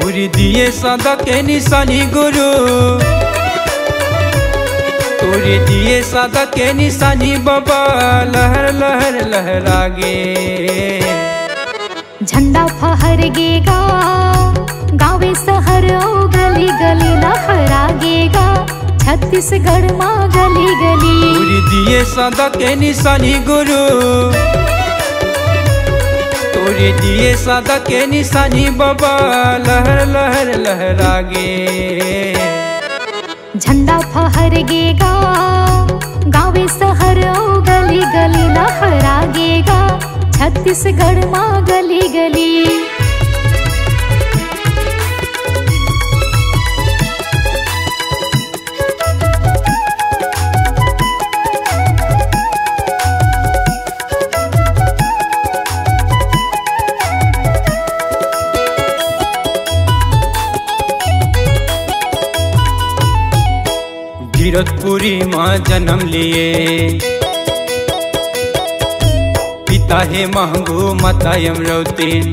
तोरी दिए सदा के निशानी गुरु, तोरी दिए सदा के निशानी बाबा लहर लहर लहरागे। झंडा फहरगेगा गावे शहर ओ गली गली लहरागेगा, छत्तीसगढ़ माँ गली गली। तोरी दिए सदा के निशानी गुरु, तोरी दिए सदा के निशानी बाबा लहर लहर लहरागे। झंडा फहरगेगा गावे शहर ओ गली गली लहरागेगा, छत्तीसगढ़ माँ गली गली। गिरधपुरी माँ जन्म लिए, पिता है महंगू माता यमरौतीन।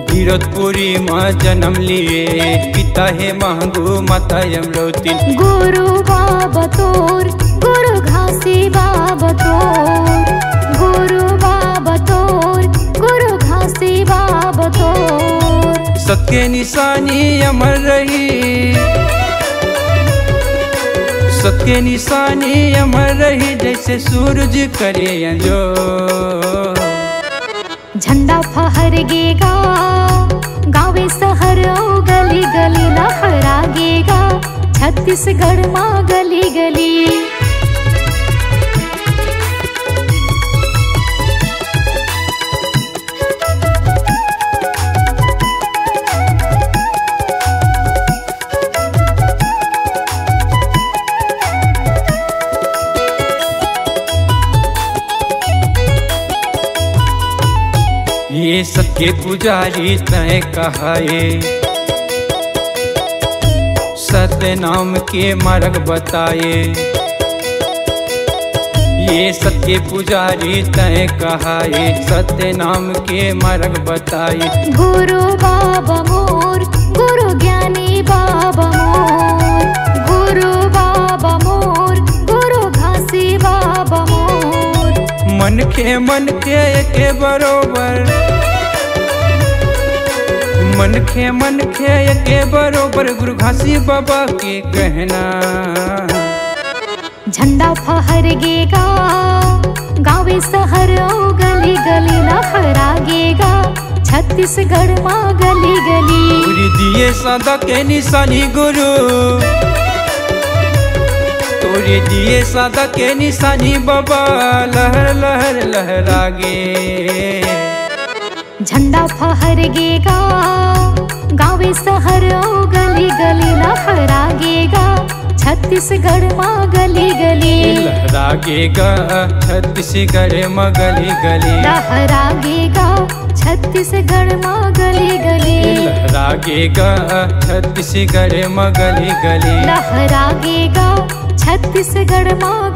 गिरधपुरी माँ जन्म लिए, पिता है महंगू माता यमरौतीन। गुरु बाबा तोर गुरु घासी बाबा तोर, गुरु बाबा तोर गुरु घासी बाबा तोर। सबके निशानी अमर रही, सबके निशानी अमर रही, जैसे सूरज करे अंजो। झंडा फहरगेगा गावे शहर ओ गली गली लहरागेगा, छत्तीसगढ़ माँ गली गली। ये सबके पुजारी तय कहाए, सत्य नाम के मार्ग बताए। ये सबके पुजारी तय कहाए, सत्य नाम के मार्ग बताए। गुरु बाबा मोर गुरु ज्ञानी बाबा मोर, गुरु बाबा मोर गुरु घासी बाबा मोर। मन के एके बरोबर, मन के एके बरोबर, गुरु घासी बाबा के कहना। झंडा फहरगेगा गावे शहर ओ गली गली लहरागेगा, छत्तीसगढ़ माँ गली गली। तोरी दिए सदा के निशानी गुरु, तोरी दिए सदा के निशानी बाबा लहर लहर लहरागे। झंडा फहरगेगा गावे शहर ओ गली गली लहरागेगा, छत्तीसगढ़ माँ गली गली। लहरागेगा छत्तीसगढ़ माँ गली गली, लहरागेगा छत्तीसगढ़ माँ गली गली। लहरागेगा छत्तीसगढ़ माँ गली गली, लहरागेगा छत्तीसगढ़ माँ